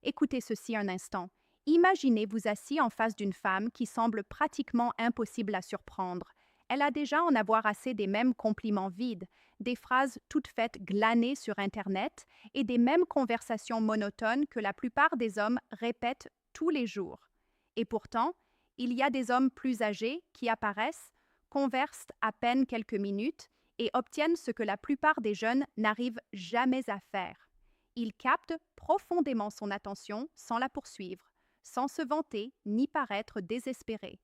Écoutez ceci un instant. Imaginez vous assis en face d'une femme qui semble pratiquement impossible à surprendre. Elle a déjà en avoir assez des mêmes compliments vides, des phrases toutes faites glanées sur Internet et des mêmes conversations monotones que la plupart des hommes répètent tous les jours. Et pourtant, il y a des hommes plus âgés qui apparaissent, conversent à peine quelques minutes et obtiennent ce que la plupart des jeunes n'arrivent jamais à faire. Ils captent profondément son attention sans la poursuivre, sans se vanter ni paraître désespéré.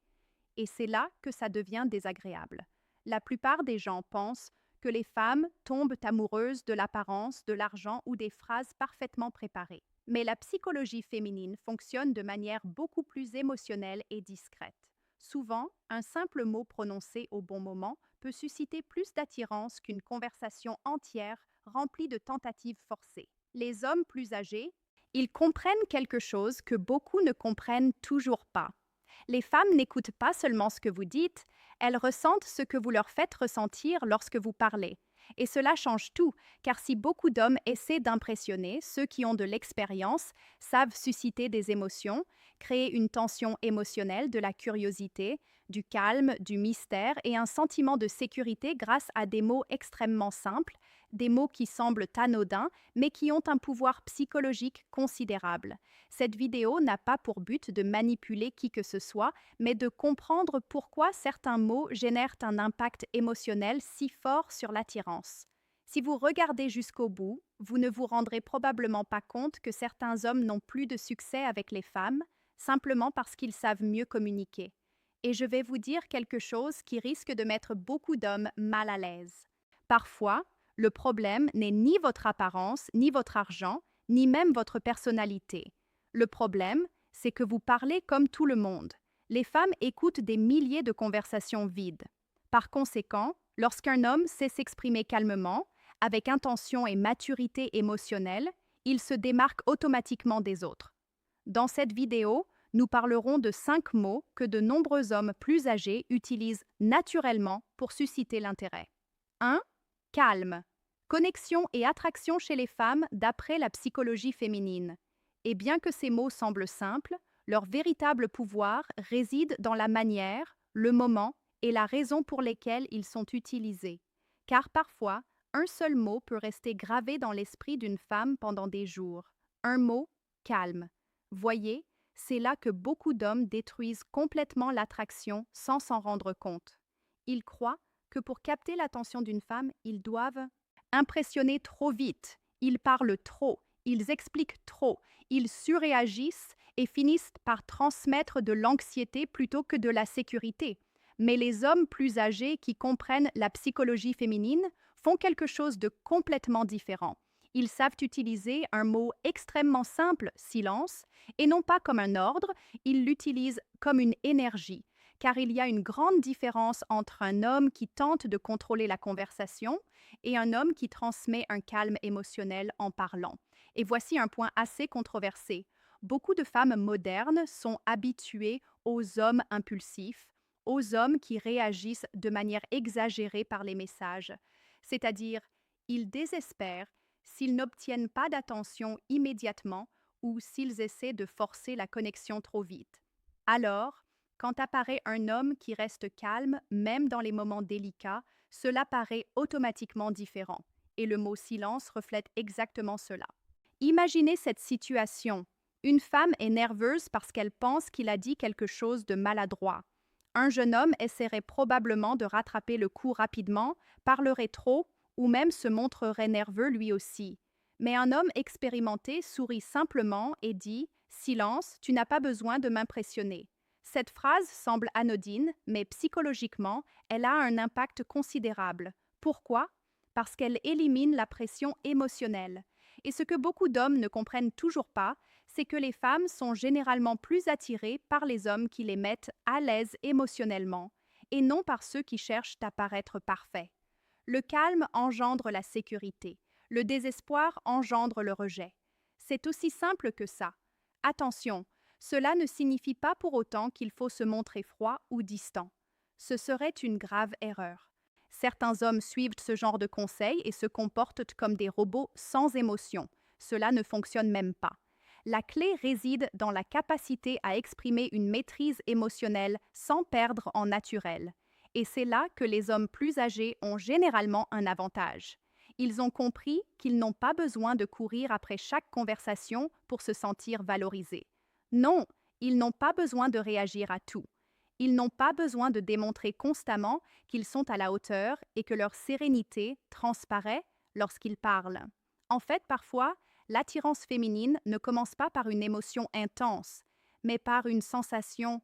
Et c'est là que ça devient désagréable. La plupart des gens pensent que les femmes tombent amoureuses de l'apparence, de l'argent ou des phrases parfaitement préparées. Mais la psychologie féminine fonctionne de manière beaucoup plus émotionnelle et discrète. Souvent, un simple mot prononcé au bon moment peut susciter plus d'attirance qu'une conversation entière remplie de tentatives forcées. Les hommes plus âgés, ils comprennent quelque chose que beaucoup ne comprennent toujours pas. Les femmes n'écoutent pas seulement ce que vous dites, elles ressentent ce que vous leur faites ressentir lorsque vous parlez. Et cela change tout, car si beaucoup d'hommes essaient d'impressionner, ceux qui ont de l'expérience savent susciter des émotions, créer une tension émotionnelle, de la curiosité, du calme, du mystère et un sentiment de sécurité grâce à des mots extrêmement simples, des mots qui semblent anodins, mais qui ont un pouvoir psychologique considérable. Cette vidéo n'a pas pour but de manipuler qui que ce soit, mais de comprendre pourquoi certains mots génèrent un impact émotionnel si fort sur l'attirance. Si vous regardez jusqu'au bout, vous ne vous rendrez probablement pas compte que certains hommes n'ont plus de succès avec les femmes, simplement parce qu'ils savent mieux communiquer. Et je vais vous dire quelque chose qui risque de mettre beaucoup d'hommes mal à l'aise. Parfois, le problème n'est ni votre apparence, ni votre argent, ni même votre personnalité. Le problème, c'est que vous parlez comme tout le monde. Les femmes écoutent des milliers de conversations vides. Par conséquent, lorsqu'un homme sait s'exprimer calmement, avec intention et maturité émotionnelle, il se démarque automatiquement des autres. Dans cette vidéo, nous parlerons de 5 mots que de nombreux hommes plus âgés utilisent naturellement pour susciter l'intérêt. 1. Calme. Connexion et attraction chez les femmes d'après la psychologie féminine. Et bien que ces mots semblent simples, leur véritable pouvoir réside dans la manière, le moment et la raison pour lesquelles ils sont utilisés. Car parfois, un seul mot peut rester gravé dans l'esprit d'une femme pendant des jours. Un mot, calme. Voyez, c'est là que beaucoup d'hommes détruisent complètement l'attraction sans s'en rendre compte. Ils croient que pour capter l'attention d'une femme, ils doivent impressionner trop vite, ils parlent trop, ils expliquent trop, ils surréagissent et finissent par transmettre de l'anxiété plutôt que de la sécurité. Mais les hommes plus âgés qui comprennent la psychologie féminine font quelque chose de complètement différent. Ils savent utiliser un mot extrêmement simple, silence, et non pas comme un ordre, ils l'utilisent comme une énergie, car il y a une grande différence entre un homme qui tente de contrôler la conversation et un homme qui transmet un calme émotionnel en parlant. Et voici un point assez controversé. Beaucoup de femmes modernes sont habituées aux hommes impulsifs, aux hommes qui réagissent de manière exagérée par les messages. C'est-à-dire, ils désespèrent s'ils n'obtiennent pas d'attention immédiatement ou s'ils essaient de forcer la connexion trop vite. Alors, quand apparaît un homme qui reste calme, même dans les moments délicats, cela paraît automatiquement différent. Et le mot silence reflète exactement cela. Imaginez cette situation. Une femme est nerveuse parce qu'elle pense qu'il a dit quelque chose de maladroit. Un jeune homme essaierait probablement de rattraper le coup rapidement, parlerait trop ou même se montrerait nerveux lui aussi. Mais un homme expérimenté sourit simplement et dit « Silence, tu n'as pas besoin de m'impressionner ». Cette phrase semble anodine, mais psychologiquement, elle a un impact considérable. Pourquoi? Parce qu'elle élimine la pression émotionnelle. Et ce que beaucoup d'hommes ne comprennent toujours pas, c'est que les femmes sont généralement plus attirées par les hommes qui les mettent à l'aise émotionnellement, et non par ceux qui cherchent à paraître parfaits. Le calme engendre la sécurité, le désespoir engendre le rejet. C'est aussi simple que ça. Attention, cela ne signifie pas pour autant qu'il faut se montrer froid ou distant. Ce serait une grave erreur. Certains hommes suivent ce genre de conseils et se comportent comme des robots sans émotion. Cela ne fonctionne même pas. La clé réside dans la capacité à exprimer une maîtrise émotionnelle sans perdre en naturel. Et c'est là que les hommes plus âgés ont généralement un avantage. Ils ont compris qu'ils n'ont pas besoin de courir après chaque conversation pour se sentir valorisés. Non, ils n'ont pas besoin de réagir à tout. Ils n'ont pas besoin de démontrer constamment qu'ils sont à la hauteur et que leur sérénité transparaît lorsqu'ils parlent. En fait, parfois, l'attirance féminine ne commence pas par une émotion intense, mais par une sensation